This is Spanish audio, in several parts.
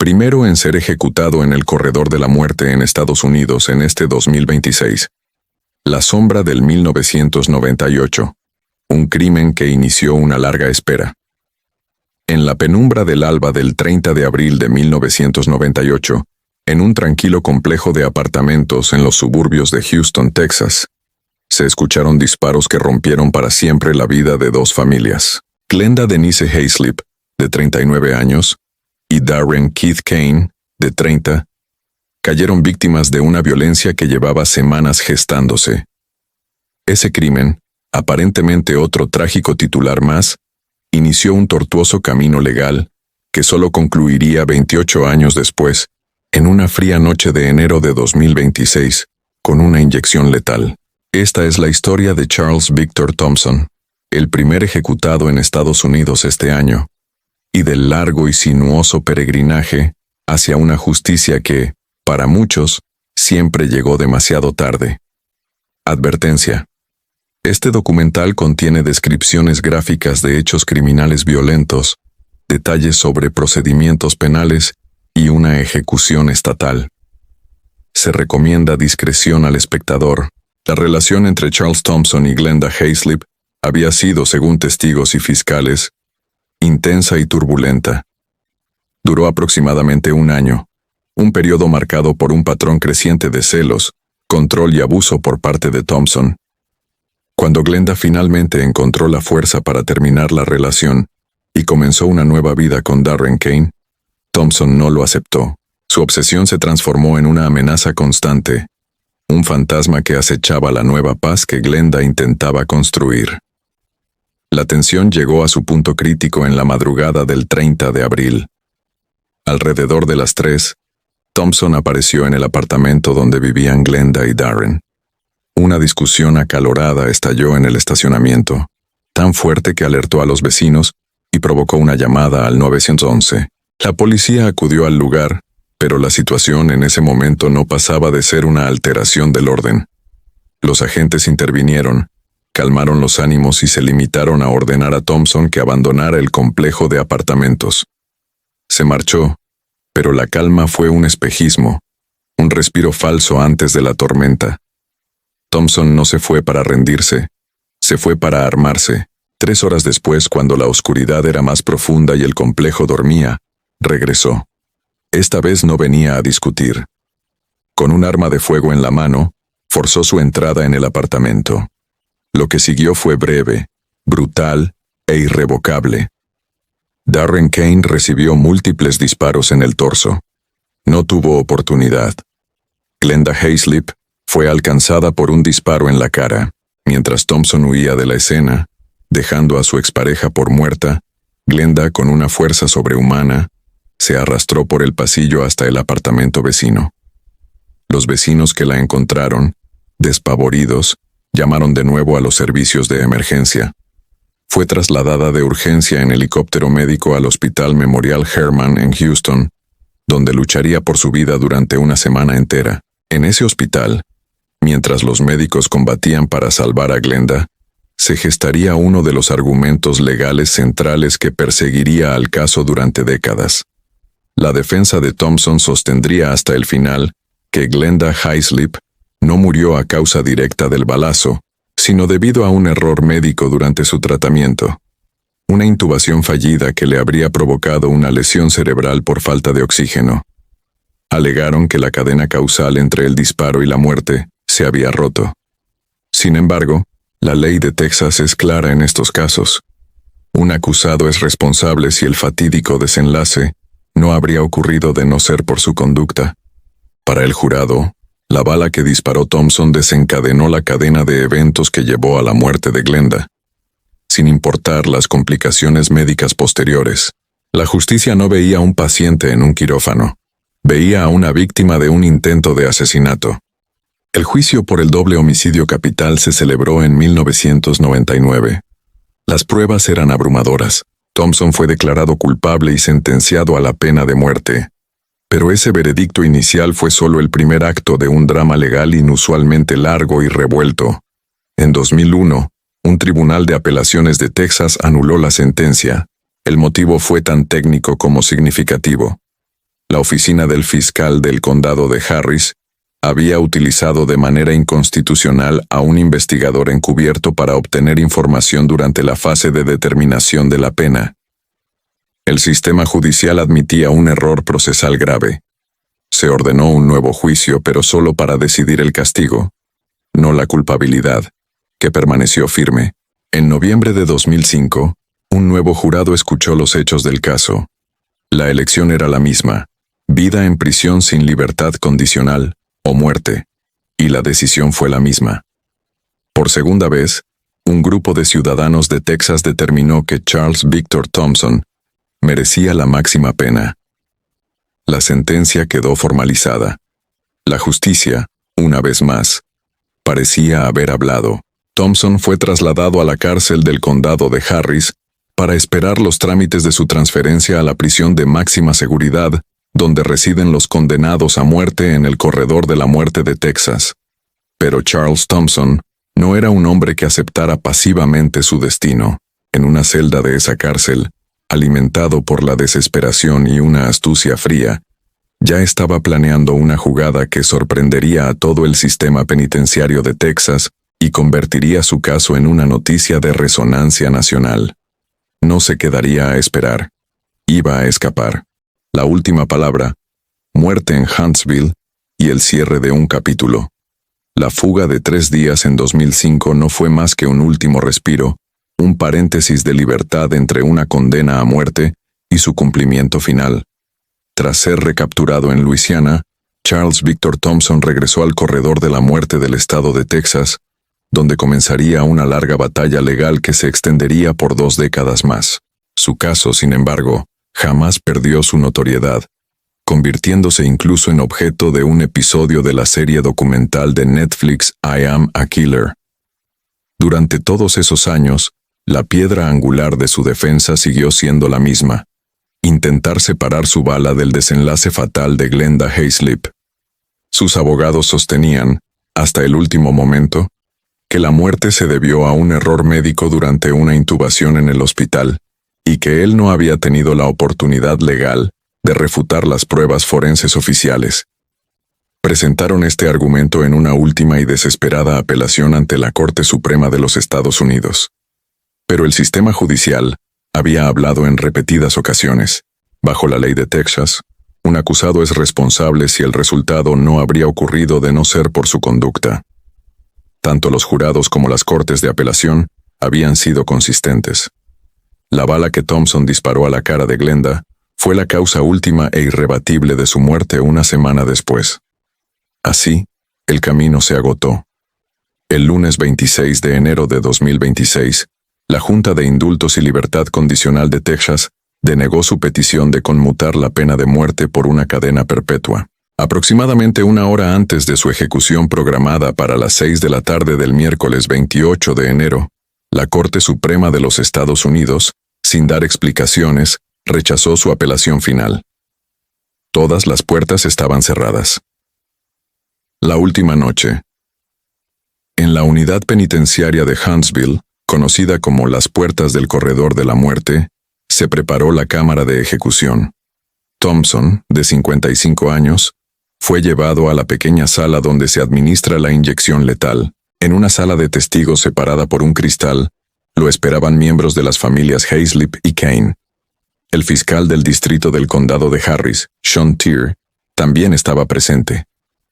primero en ser ejecutado en el corredor de la muerte en Estados Unidos en este 2026. La sombra del 1998. Un crimen que inició una larga espera. En la penumbra del alba del 30 de abril de 1998, en un tranquilo complejo de apartamentos en los suburbios de Houston, Texas, se escucharon disparos que rompieron para siempre la vida de dos familias. Glenda Denise Haislip, de 39 años, y Darren Keith Kane, de 30, cayeron víctimas de una violencia que llevaba semanas gestándose. Ese crimen, aparentemente otro trágico titular más, inició un tortuoso camino legal que solo concluiría 28 años después, en una fría noche de enero de 2026, con una inyección letal. Esta es la historia de Charles Victor Thompson, el primer ejecutado en Estados Unidos este año, y del largo y sinuoso peregrinaje hacia una justicia que, para muchos, siempre llegó demasiado tarde. Advertencia. Este documental contiene descripciones gráficas de hechos criminales violentos, detalles sobre procedimientos penales y una ejecución estatal. Se recomienda discreción al espectador. La relación entre Charles Thompson y Glenda Haislip había sido, según testigos y fiscales, intensa y turbulenta. Duró aproximadamente un año, un periodo marcado por un patrón creciente de celos, control y abuso por parte de Thompson. Cuando Glenda finalmente encontró la fuerza para terminar la relación y comenzó una nueva vida con Darren Kane, Thompson no lo aceptó. Su obsesión se transformó en una amenaza constante, un fantasma que acechaba la nueva paz que Glenda intentaba construir. La tensión llegó a su punto crítico en la madrugada del 30 de abril. Alrededor de las 3, Thompson apareció en el apartamento donde vivían Glenda y Darren. Una discusión acalorada estalló en el estacionamiento, tan fuerte que alertó a los vecinos y provocó una llamada al 911. La policía acudió al lugar, pero la situación en ese momento no pasaba de ser una alteración del orden. Los agentes intervinieron, calmaron los ánimos y se limitaron a ordenar a Thompson que abandonara el complejo de apartamentos. Se marchó, pero la calma fue un espejismo, un respiro falso antes de la tormenta. Thompson no se fue para rendirse, se fue para armarse. 3 horas después, cuando la oscuridad era más profunda y el complejo dormía, regresó. Esta vez no venía a discutir. Con un arma de fuego en la mano, forzó su entrada en el apartamento. Lo que siguió fue breve, brutal e irrevocable. Darren Kane recibió múltiples disparos en el torso. No tuvo oportunidad. Glenda Haislip fue alcanzada por un disparo en la cara. Mientras Thompson huía de la escena, dejando a su expareja por muerta, Glenda, con una fuerza sobrehumana, se arrastró por el pasillo hasta el apartamento vecino. Los vecinos que la encontraron, despavoridos, llamaron de nuevo a los servicios de emergencia. Fue trasladada de urgencia en helicóptero médico al Hospital Memorial Hermann en Houston, donde lucharía por su vida durante una semana entera. En ese hospital, mientras los médicos combatían para salvar a Glenda, se gestaría uno de los argumentos legales centrales que perseguiría al caso durante décadas. La defensa de Thompson sostendría hasta el final que Glenda Haislip no murió a causa directa del balazo, sino debido a un error médico durante su tratamiento. Una intubación fallida que le habría provocado una lesión cerebral por falta de oxígeno. Alegaron que la cadena causal entre el disparo y la muerte se había roto. Sin embargo, la ley de Texas es clara en estos casos. Un acusado es responsable si el fatídico desenlace no habría ocurrido de no ser por su conducta. Para el jurado, la bala que disparó Thompson desencadenó la cadena de eventos que llevó a la muerte de Glenda. Sin importar las complicaciones médicas posteriores, la justicia no veía a un paciente en un quirófano, veía a una víctima de un intento de asesinato. El juicio por el doble homicidio capital se celebró en 1999. Las pruebas eran abrumadoras. Thompson fue declarado culpable y sentenciado a la pena de muerte. Pero ese veredicto inicial fue solo el primer acto de un drama legal inusualmente largo y revuelto. En 2001, un tribunal de apelaciones de Texas anuló la sentencia. El motivo fue tan técnico como significativo. La oficina del fiscal del condado de Harris había utilizado de manera inconstitucional a un investigador encubierto para obtener información durante la fase de determinación de la pena. El sistema judicial admitía un error procesal grave. Se ordenó un nuevo juicio, pero solo para decidir el castigo, no la culpabilidad, que permaneció firme. En noviembre de 2005, un nuevo jurado escuchó los hechos del caso. La elección era la misma: vida en prisión sin libertad condicional o muerte, y la decisión fue la misma. Por segunda vez, un grupo de ciudadanos de Texas determinó que Charles Victor Thompson merecía la máxima pena. La sentencia quedó formalizada. La justicia, una vez más, parecía haber hablado. Thompson fue trasladado a la cárcel del condado de Harris para esperar los trámites de su transferencia a la prisión de máxima seguridad, donde residen los condenados a muerte en el corredor de la muerte de Texas. Pero Charles Thompson no era un hombre que aceptara pasivamente su destino. En una celda de esa cárcel, alimentado por la desesperación y una astucia fría, ya estaba planeando una jugada que sorprendería a todo el sistema penitenciario de Texas y convertiría su caso en una noticia de resonancia nacional. No se quedaría a esperar. Iba a escapar. La última palabra, muerte en Huntsville, y el cierre de un capítulo. La fuga de 3 días en 2005 no fue más que un último respiro, un paréntesis de libertad entre una condena a muerte y su cumplimiento final. Tras ser recapturado en Luisiana, Charles Victor Thompson regresó al corredor de la muerte del estado de Texas, donde comenzaría una larga batalla legal que se extendería por 2 décadas más. Su caso, sin embargo, jamás perdió su notoriedad, convirtiéndose incluso en objeto de un episodio de la serie documental de Netflix I Am a Killer. Durante todos esos años, la piedra angular de su defensa siguió siendo la misma: intentar separar su bala del desenlace fatal de Glenda Hayslip. Sus abogados sostenían, hasta el último momento, que la muerte se debió a un error médico durante una intubación en el hospital, y que él no había tenido la oportunidad legal de refutar las pruebas forenses oficiales. Presentaron este argumento en una última y desesperada apelación ante la Corte Suprema de los Estados Unidos. Pero el sistema judicial había hablado en repetidas ocasiones. Bajo la ley de Texas, un acusado es responsable si el resultado no habría ocurrido de no ser por su conducta. Tanto los jurados como las cortes de apelación habían sido consistentes. La bala que Thompson disparó a la cara de Glenda fue la causa última e irrebatible de su muerte una semana después. Así, el camino se agotó. El lunes 26 de enero de 2026, la Junta de Indultos y Libertad Condicional de Texas denegó su petición de conmutar la pena de muerte por una cadena perpetua. Aproximadamente 1 hora antes de su ejecución programada para las 6 de la tarde del miércoles 28 de enero, la Corte Suprema de los Estados Unidos, sin dar explicaciones, rechazó su apelación final. Todas las puertas estaban cerradas. La última noche. En la unidad penitenciaria de Huntsville, conocida como las puertas del corredor de la muerte, se preparó la cámara de ejecución. Thompson, de 55 años, fue llevado a la pequeña sala donde se administra la inyección letal. En una sala de testigos separada por un cristal, lo esperaban miembros de las familias Hayslip y Kane. El fiscal del distrito del condado de Harris, Sean Teare, también estaba presente.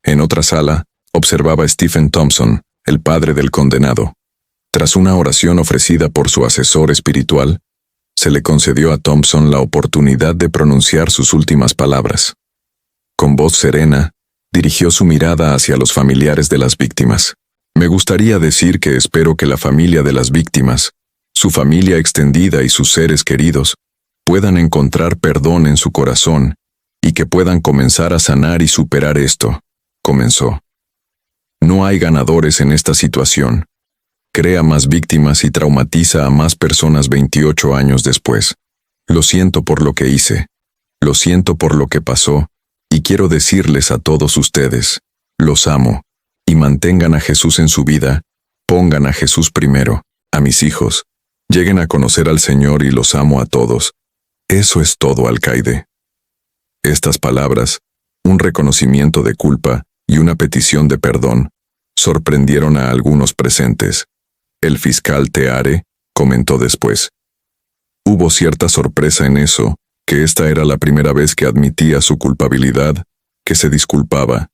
En otra sala, observaba Stephen Thompson, el padre del condenado. Tras una oración ofrecida por su asesor espiritual, se le concedió a Thompson la oportunidad de pronunciar sus últimas palabras. Con voz serena, dirigió su mirada hacia los familiares de las víctimas. Me gustaría decir que espero que la familia de las víctimas, su familia extendida y sus seres queridos, puedan encontrar perdón en su corazón y que puedan comenzar a sanar y superar esto, comenzó. No hay ganadores en esta situación. Crea más víctimas y traumatiza a más personas 28 años después. Lo siento por lo que hice. Lo siento por lo que pasó, y quiero decirles a todos ustedes, los amo, y mantengan a Jesús en su vida, pongan a Jesús primero, a mis hijos, lleguen a conocer al Señor y los amo a todos. Eso es todo, alcaide. Estas palabras, un reconocimiento de culpa y una petición de perdón, sorprendieron a algunos presentes. El fiscal Teare comentó después: hubo cierta sorpresa en eso, que esta era la primera vez que admitía su culpabilidad, que se disculpaba.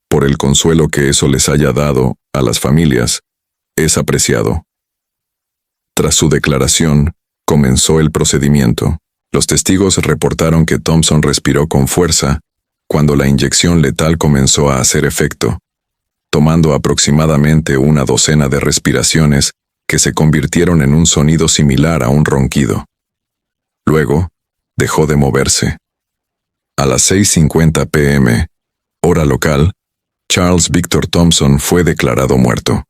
Por el consuelo que eso les haya dado a las familias, es apreciado. Tras su declaración, comenzó el procedimiento. Los testigos reportaron que Thompson respiró con fuerza cuando la inyección letal comenzó a hacer efecto, tomando aproximadamente una docena de respiraciones que se convirtieron en un sonido similar a un ronquido. Luego, dejó de moverse. A las 6:50 p.m., hora local, Charles Victor Thompson fue declarado muerto.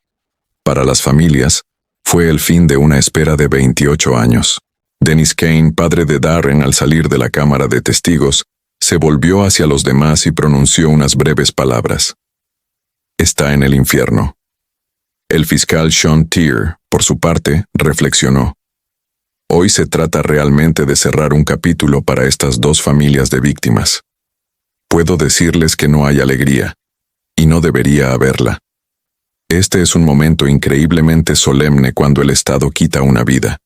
Para las familias, fue el fin de una espera de 28 años. Dennis Kane, padre de Darren, al salir de la cámara de testigos, se volvió hacia los demás y pronunció unas breves palabras. Está en el infierno. El fiscal Sean Teare, por su parte, reflexionó. Hoy se trata realmente de cerrar un capítulo para estas dos familias de víctimas. Puedo decirles que no hay alegría, y no debería haberla. Este es un momento increíblemente solemne cuando el Estado quita una vida.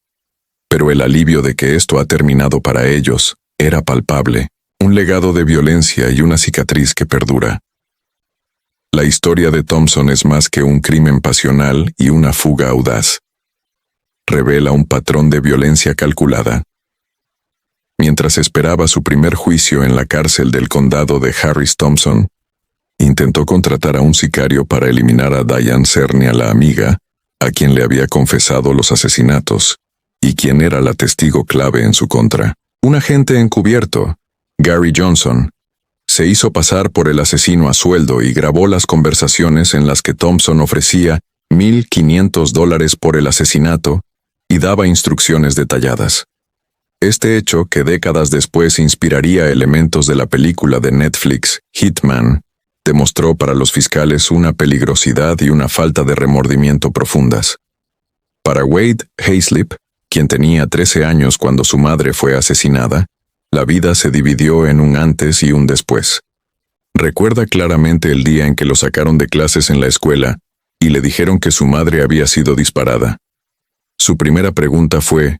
Pero el alivio de que esto ha terminado para ellos era palpable, un legado de violencia y una cicatriz que perdura. La historia de Thompson es más que un crimen pasional y una fuga audaz. Revela un patrón de violencia calculada. Mientras esperaba su primer juicio en la cárcel del condado de Harris, Thompson intentó contratar a un sicario para eliminar a Diane Cerny, a la amiga, a quien le había confesado los asesinatos, y quien era la testigo clave en su contra. Un agente encubierto, Gary Johnson, se hizo pasar por el asesino a sueldo y grabó las conversaciones en las que Thompson ofrecía $1,500 por el asesinato y daba instrucciones detalladas. Este hecho, que décadas después inspiraría elementos de la película de Netflix, Hitman, demostró para los fiscales una peligrosidad y una falta de remordimiento profundas. Para Wade Hayslip, quien tenía 13 años cuando su madre fue asesinada, la vida se dividió en un antes y un después. Recuerda claramente el día en que lo sacaron de clases en la escuela y le dijeron que su madre había sido disparada. Su primera pregunta fue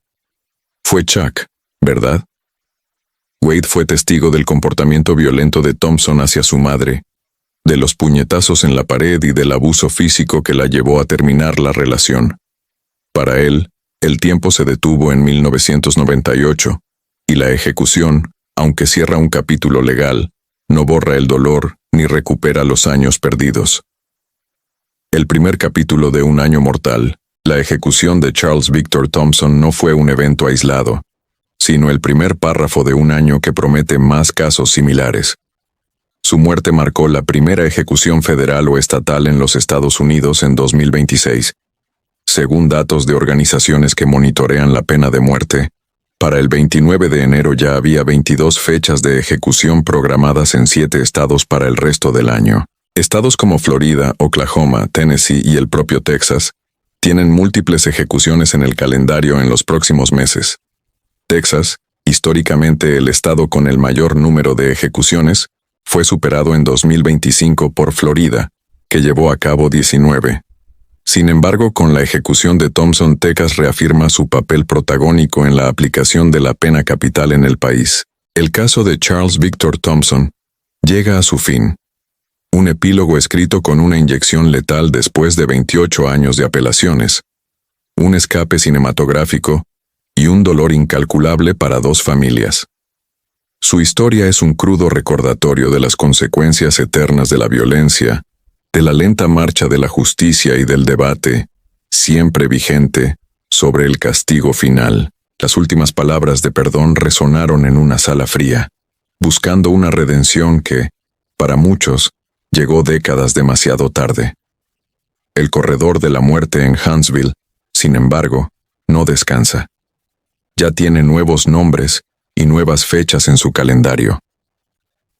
Chuck, ¿verdad? Wade fue testigo del comportamiento violento de Thompson hacia su madre, de los puñetazos en la pared y del abuso físico que la llevó a terminar la relación. Para él, el tiempo se detuvo en 1998, y la ejecución, aunque cierra un capítulo legal, no borra el dolor ni recupera los años perdidos. El primer capítulo de Un año mortal, la ejecución de Charles Victor Thompson, no fue un evento aislado, sino el primer párrafo de un año que promete más casos similares. Su muerte marcó la primera ejecución federal o estatal en los Estados Unidos en 2026. Según datos de organizaciones que monitorean la pena de muerte, para el 29 de enero ya había 22 fechas de ejecución programadas en 7 estados para el resto del año. Estados como Florida, Oklahoma, Tennessee y el propio Texas tienen múltiples ejecuciones en el calendario en los próximos meses. Texas, históricamente el estado con el mayor número de ejecuciones, fue superado en 2025 por Florida, que llevó a cabo 19. Sin embargo, con la ejecución de Thompson, Texas reafirma su papel protagónico en la aplicación de la pena capital en el país. El caso de Charles Victor Thompson llega a su fin. Un epílogo escrito con una inyección letal después de 28 años de apelaciones, un escape cinematográfico y un dolor incalculable para dos familias. Su historia es un crudo recordatorio de las consecuencias eternas de la violencia, de la lenta marcha de la justicia y del debate, siempre vigente, sobre el castigo final. Las últimas palabras de perdón resonaron en una sala fría, buscando una redención que, para muchos, llegó décadas demasiado tarde. El corredor de la muerte en Huntsville, sin embargo, no descansa. Ya tiene nuevos nombres y nuevas fechas en su calendario.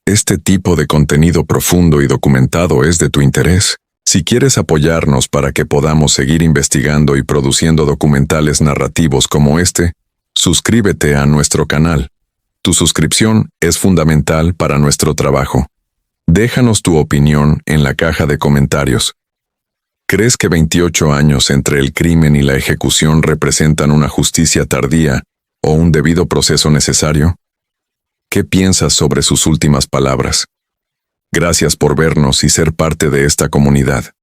Este tipo de contenido profundo y documentado es de tu interés. Si quieres apoyarnos para que podamos seguir investigando y produciendo documentales narrativos como este, suscríbete a nuestro canal. Tu suscripción es fundamental para nuestro trabajo. Déjanos tu opinión en la caja de comentarios. ¿Crees que 28 años entre el crimen y la ejecución representan una justicia tardía o un debido proceso necesario? ¿Qué piensas sobre sus últimas palabras? Gracias por vernos y ser parte de esta comunidad.